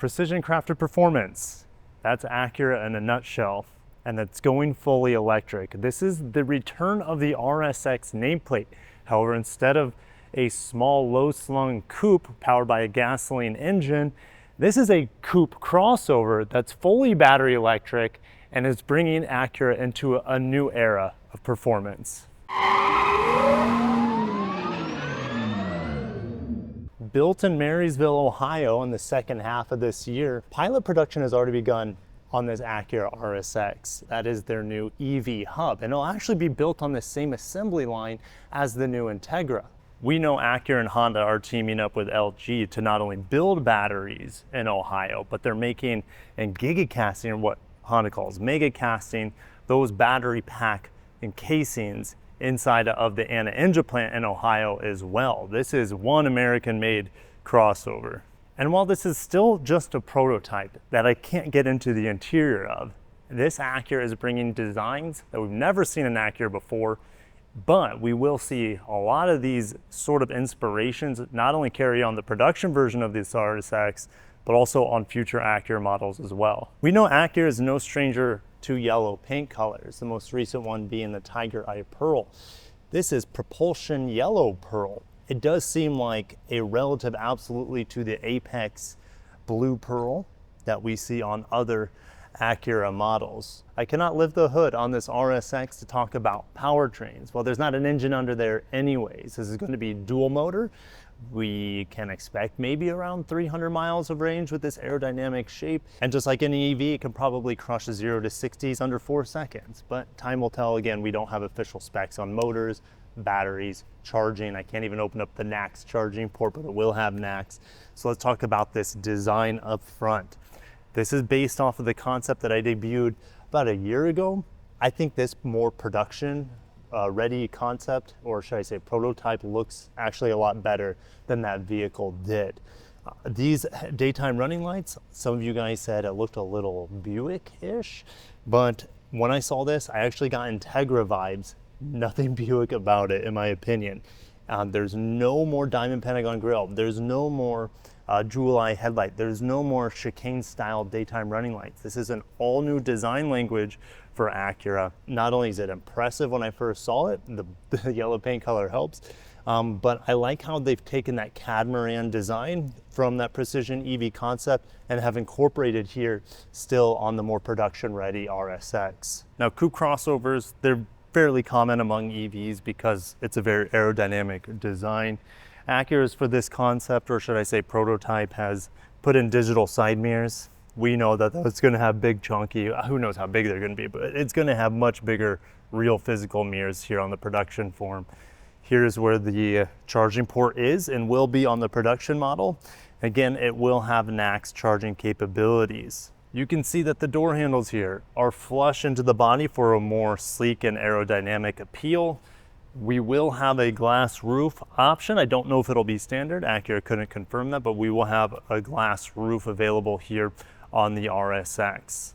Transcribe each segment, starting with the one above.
Precision crafted performance. That's Acura in a nutshell, and it's going fully electric. This is the return of the RSX nameplate. However, instead of a small low-slung coupe powered by a gasoline engine, this is a coupe crossover that's fully battery electric and is bringing Acura into a new era of performance. Built in Marysville, Ohio in the second half of this year, pilot production has already begun on this Acura RSX. That is their new EV hub, and it'll actually be built on the same assembly line as the new Integra. We know Acura and Honda are teaming up with LG to not only build batteries in Ohio, but they're making and gigacasting, or what Honda calls mega casting, those battery pack and casings inside of the Anna Engine plant in Ohio as well. This is one American-made crossover. And while this is still just a prototype that I can't get into the interior of, this Acura is bringing designs that we've never seen in Acura before, but we will see a lot of these sort of inspirations not only carry on the production version of this RSX, but also on future Acura models as well. We know Acura is no stranger to yellow paint colors, the most recent one being the Tiger Eye Pearl. This is propulsion yellow pearl. It does seem like a relative absolutely to the Apex blue pearl that we see on other Acura models. I cannot lift the hood on this RSX to talk about powertrains. Well, there's not an engine under there anyways. This is going to be dual motor. We can expect maybe around 300 miles of range with this aerodynamic shape. And just like any EV, it can probably crush a 0 to 60s under 4 seconds. But time will tell. Again, we don't have official specs on motors, batteries, charging. I can't even open up the NACS charging port, but it will have NACS. So let's talk about this design up front. This is based off of the concept that I debuted about a year ago. I think this more production ready concept, or should I say prototype, looks actually a lot better than that vehicle did. These daytime running lights, some of you guys said it looked a little Buick-ish, but when I saw this, I actually got Integra vibes. Nothing Buick about it, in my opinion. There's no more diamond pentagon grille. There's no more jewel eye headlight. There's no more chicane style daytime running lights. This is an all new design language for Acura. Not only is it impressive when I first saw it, the yellow paint color helps, but I like how they've taken that catamaran design from that precision EV concept and have incorporated here still on the more production ready RSX. Now, coupe crossovers, they're fairly common among EVs because it's a very aerodynamic design. Acura's for this concept, or should I say prototype, has put in digital side mirrors. We know that it's going to have big chunky, who knows how big they're going to be, but it's going to have much bigger real physical mirrors here on the production form. Here's where the charging port is and will be on the production model. Again, it will have NACS charging capabilities. You can see that the door handles here are flush into the body for a more sleek and aerodynamic appeal. We will have a glass roof option. I don't know if it'll be standard. Acura couldn't confirm that, but we will have a glass roof available here on the RSX.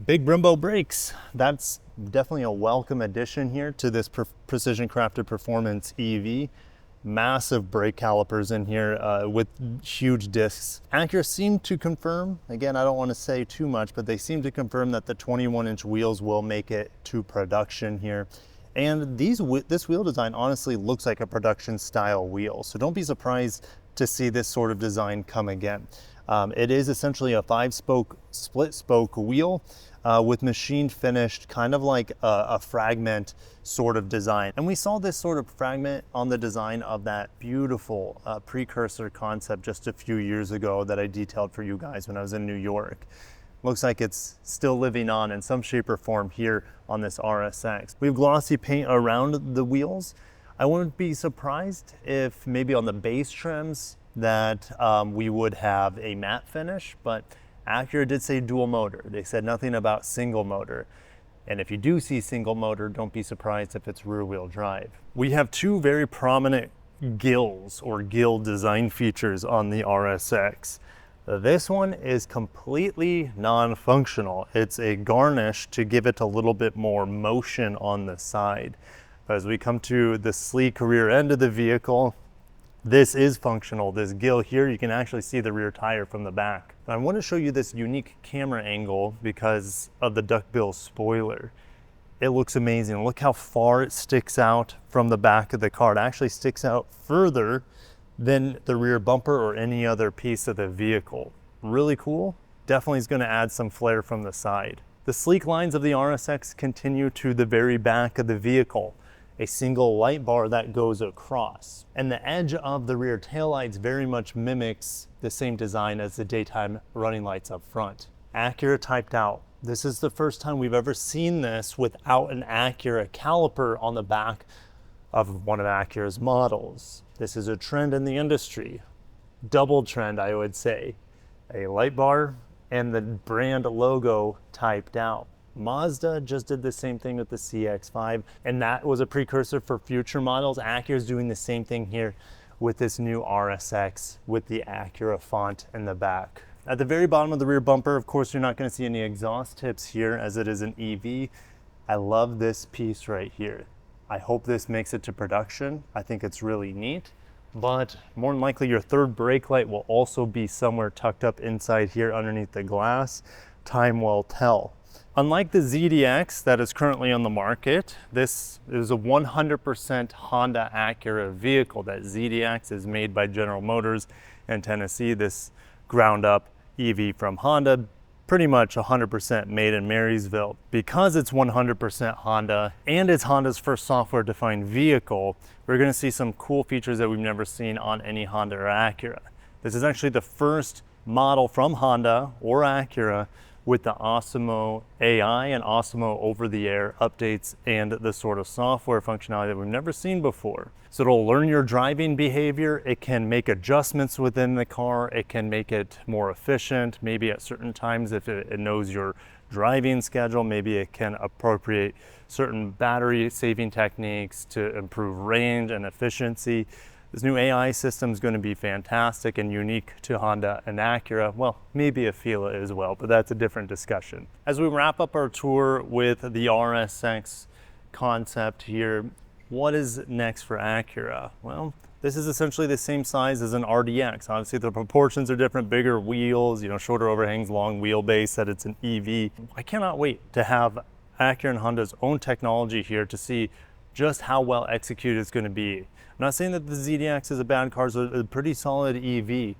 Big Brembo brakes. That's definitely a welcome addition here to this precision crafted performance EV. Massive brake calipers in here with huge discs. Acura seemed to confirm, again, I don't want to say too much, but they seem to confirm that the 21-inch wheels will make it to production here. And this wheel design honestly looks like a production style wheel. So don't be surprised to see this sort of design come again. It is essentially a 5-spoke split spoke wheel with machine finished, kind of like a fragment sort of design. And we saw this sort of fragment on the design of that beautiful precursor concept just a few years ago that I detailed for you guys when I was in New York. Looks like it's still living on in some shape or form here on this RSX. We have glossy paint around the wheels. I wouldn't be surprised if maybe on the base trims that we would have a matte finish, but Acura did say dual motor. They said nothing about single motor. And if you do see single motor, don't be surprised if it's rear wheel drive. We have two very prominent gills or gill design features on the RSX. This one is completely non-functional. It's a garnish to give it a little bit more motion on the side. But as we come to the sleek rear end of the vehicle, this is functional. This gill here, you can actually see the rear tire from the back. And I want to show you this unique camera angle because of the duckbill spoiler. It looks amazing. Look how far it sticks out from the back of the car. It actually sticks out further than the rear bumper or any other piece of the vehicle. Really cool. Definitely is going to add some flair from the side. The sleek lines of the RSX continue to the very back of the vehicle. A single light bar that goes across. And the edge of the rear taillights very much mimics the same design as the daytime running lights up front. Acura typed out. This is the first time we've ever seen this without an Acura caliper on the back of one of Acura's models. This is a trend in the industry. Double trend, I would say. A light bar and the brand logo typed out. Mazda just did the same thing with the CX-5, and that was a precursor for future models. Acura is doing the same thing here with this new RSX with the Acura font in the back. At the very bottom of the rear bumper, of course, you're not going to see any exhaust tips here as it is an EV. I love this piece right here. I hope this makes it to production. I think it's really neat, but more than likely your third brake light will also be somewhere tucked up inside here underneath the glass. Time will tell. Unlike the ZDX that is currently on the market, this is a 100% Honda Acura vehicle. That ZDX is made by General Motors in Tennessee. This ground up EV from Honda, pretty much 100% made in Marysville. Because it's 100% Honda and it's Honda's first software-defined vehicle, we're going to see some cool features that we've never seen on any Honda or Acura. This is actually the first model from Honda or Acura with the ASIMO AI and ASIMO over-the-air updates and the sort of software functionality that we've never seen before. So it'll learn your driving behavior, it can make adjustments within the car, it can make it more efficient, maybe at certain times if it knows your driving schedule, maybe it can appropriate certain battery saving techniques to improve range and efficiency. This new AI system is going to be fantastic and unique to Honda and Acura. Well, maybe a Fila as well, but that's a different discussion. As we wrap up our tour with the RSX concept here, what is next for Acura? Well, this is essentially the same size as an RDX. Obviously, the proportions are different, bigger wheels, shorter overhangs, long wheelbase, that it's an EV. I cannot wait to have Acura and Honda's own technology here to see just how well executed it's going to be. I'm not saying that the ZDX is a bad car, it's a pretty solid EV,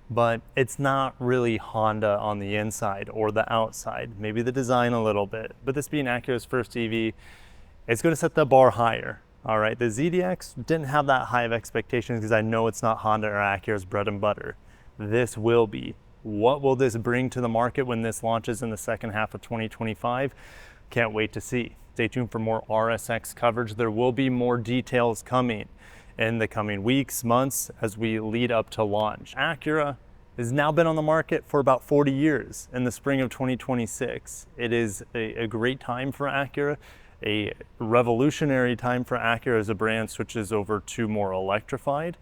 but it's not really Honda on the inside or the outside, maybe the design a little bit. But this being Acura's first EV, it's going to set the bar higher. All right, the ZDX didn't have that high of expectations because I know it's not Honda or Acura's bread and butter. This will be. What will this bring to the market when this launches in the second half of 2025? Can't wait to see. Stay tuned for more RSX coverage. There will be more details coming in the coming weeks, months, as we lead up to launch. Acura has now been on the market for about 40 years in the spring of 2026. It is a great time for Acura, a revolutionary time for Acura as a brand switches over to more electrified.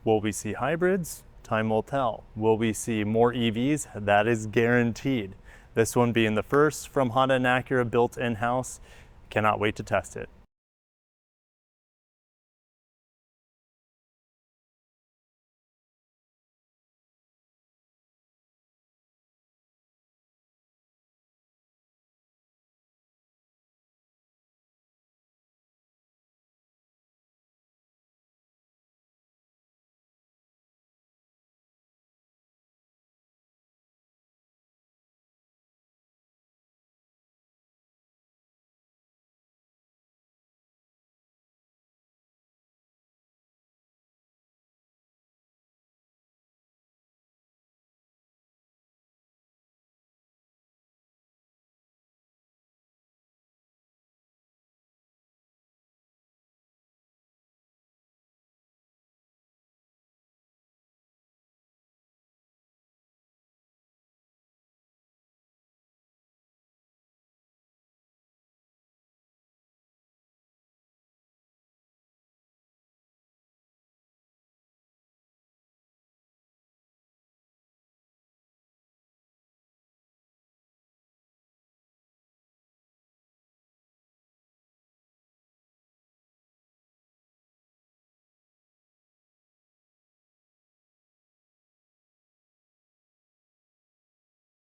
Will we see hybrids? Time will tell. Will we see more EVs? That is guaranteed. This one being the first from Honda and Acura built in-house. Cannot wait to test it.